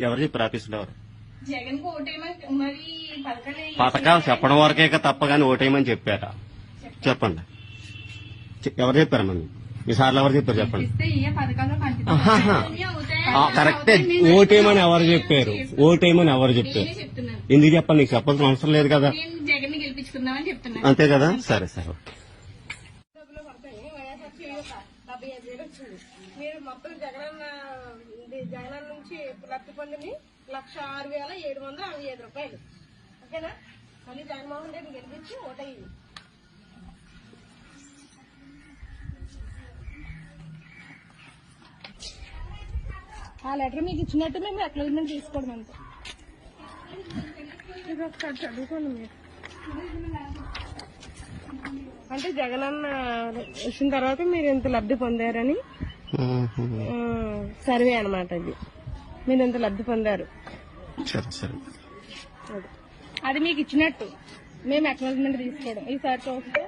ఎవరు చెప్పారు ఆఫీసులో? ఎవరు జగన్ కు ఓటేయమని మరి పథకాలు చెప్పడం వరకే తప్ప కానీ ఓటేయమని చెప్పారా? చెప్పండి. ఎవరు చెప్పారమ్మా? మీ సార్లు ఎవరు చెప్పారు చెప్పండి. కరెక్టే. ఓటేయమని ఎవరు చెప్పారు? ఓటేయమని ఎవరు చెప్పారు? ఎందుకు చెప్పాలి? నీకు చెప్పాల్సిన అవసరం లేదు కదా. జగన్ గెలిపించుకుందామని చెప్తున్నా. అంతే కదా. సరే సరే. మీరు మొత్తం జగన్ నుంచి లబ్ధి పొందిని 1,06,765 రూపాయలు. ఓకేనా? మళ్ళీ జగన్మోహన్ రెడ్డి గెలిపించి ఓటయ్యింది. ఆ లెటర్ మీకు ఇచ్చినట్టు మేము అక్నాలెడ్జ్మెంట్ తీసుకోవడం అంతే. ఇది ఒకసారి చదువుకోండి మీరు. అంటే జగనన్న వచ్చిన తర్వాత మీరు ఎంత లబ్ధి పొందారని సర్వే అనమాట. ఇది మీరు ఎంత లబ్ధి పొందారు అది మీకు ఇచ్చినట్టు మేము అక్నాలెడ్జ్మెంట్ తీసుకోవడం. ఈసారి చూస్తే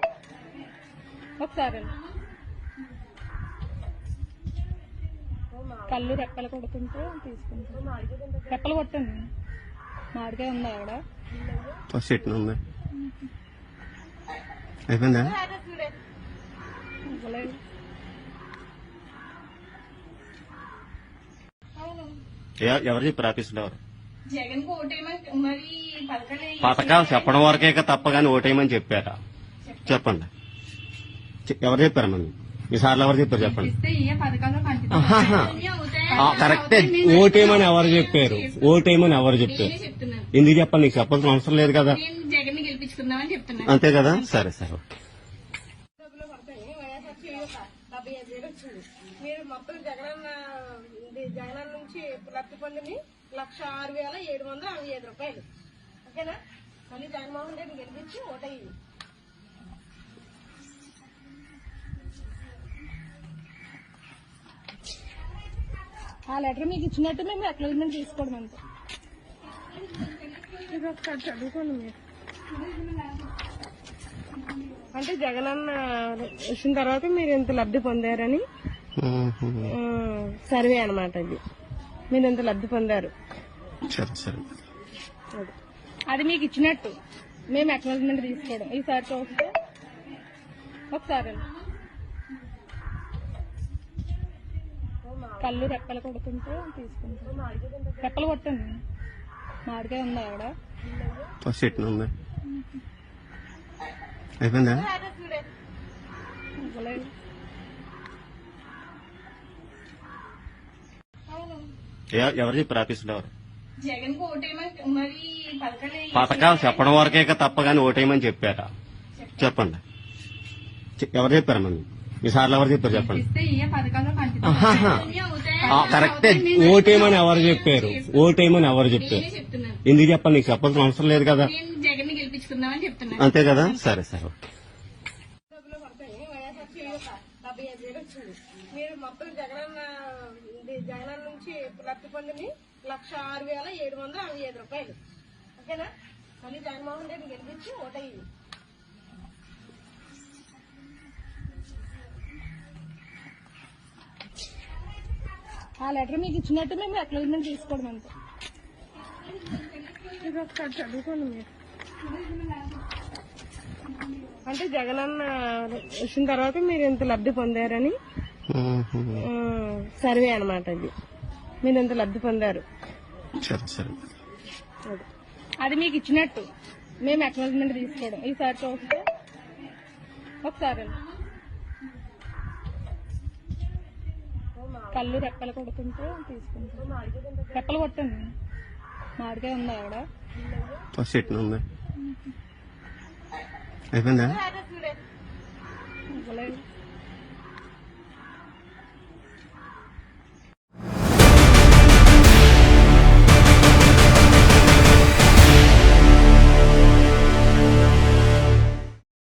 ఒకసారి కళ్ళు రెప్పలు కొడుతుంటే తీసుకుంటాం. రెప్పలు కొట్టండి. మామిడికాయ ఉందా అక్కడ? అయిపోయిందా? ఎవరు చెప్పారు ఆఫీసులో? ఎవరు జగన్ కు ఓటేయమని మరి పథకాలు చెప్పడం వరకే తప్ప కానీ ఓటేయమని చెప్పారా? చెప్పండి. ఎవరు చెప్పారమ్మా? మీ సార్లు ఎవరు చెప్పారు చెప్పండి. కరెక్టే. ఓటేయమని ఎవరు చెప్పారు? ఓటేయమని ఎవరు చెప్పారు? ఎందుకు చెప్పాలి? నీకు చెప్పాల్సిన అవసరం లేదు కదా. జగన్ గెలిపించుకుందామని చెప్తున్నా. అంతే కదా. సరే సరే. మీరు మొత్తం జగన్ నుంచి లబ్ధి పొందిని 1,06,765 రూపాయలు. ఓకేనా? మళ్ళీ జగన్మోహన్ రెడ్డి గెలిపించి ఓటయ్యింది. ఆ లెటర్ మీకు ఇచ్చినట్టు మేము అక్నాలెడ్జ్మెంట్ తీసుకోవడం అంతే. ఇది ఒకసారి చదువుకోండి మీరు. అంటే జగనన్న వచ్చిన తర్వాత మీరు ఎంత లబ్ధి పొందారని సర్వే అనమాట. ఇది మీరు ఎంత లబ్ధి పొందారు అది మీకు ఇచ్చినట్టు మేము అక్నాలెడ్జ్మెంట్ తీసుకోవడం. ఈసారి చూస్తే ఒకసారి కళ్ళు రెప్పలు కొడుతుంటే తీసుకుంటాం. రెప్పలు కొట్టండి. మామిడికాయ ఉందా అక్కడ? అయిపోయిందా? ఎవరు చెప్పారు ఆఫీసులో? ఎవరు జగన్ కు ఓటేయమని మరి పథకాలు చెప్పడం వరకే తప్ప కానీ ఓటేయమని చెప్పారా? చెప్పండి. ఎవరు చెప్పారమ్మా? మీ సార్లు ఎవరు చెప్పారు చెప్పండి. కరెక్టే. ఓటేయమని ఎవరు చెప్పారు? ఓటేయమని ఎవరు చెప్పారు? ఎందుకు చెప్పాలి? నీకు చెప్పాల్సిన అవసరం లేదు కదా. జగన్ గెలిపించుకుందామని చెప్తున్నా. అంతే కదా. సరే సరే. మీరు మొత్తం జగన్ నుంచి లబ్ధి పొందిని 1,06,765 రూపాయలు. ఓకేనా? మళ్ళీ జగన్మోహన్ రెడ్డి గెలిపించి ఓటయ్యింది. ఆ లెటర్ మీకు ఇచ్చినట్టు మేము అక్నాలెడ్జ్మెంట్ తీసుకోవడం అంతే. ఇది ఒకసారి చదువుకోండి మీరు. అంటే జగనన్న వచ్చిన తర్వాత మీరు ఎంత లబ్ధి పొందారని సర్వే అనమాట. ఇది మీరు ఎంత లబ్ధి పొందారు అది మీకు ఇచ్చినట్టు మేము అక్నాలెడ్జ్మెంట్ తీసుకోవడం. ఈసారి చూస్తే ఒకసారి కళ్ళు రెప్పలు కొడుతుంటే తీసుకుంటాం. రెప్పలు కొట్టండి. మామిడికాయ ఉందా అక్కడ? అయిపోయిందా?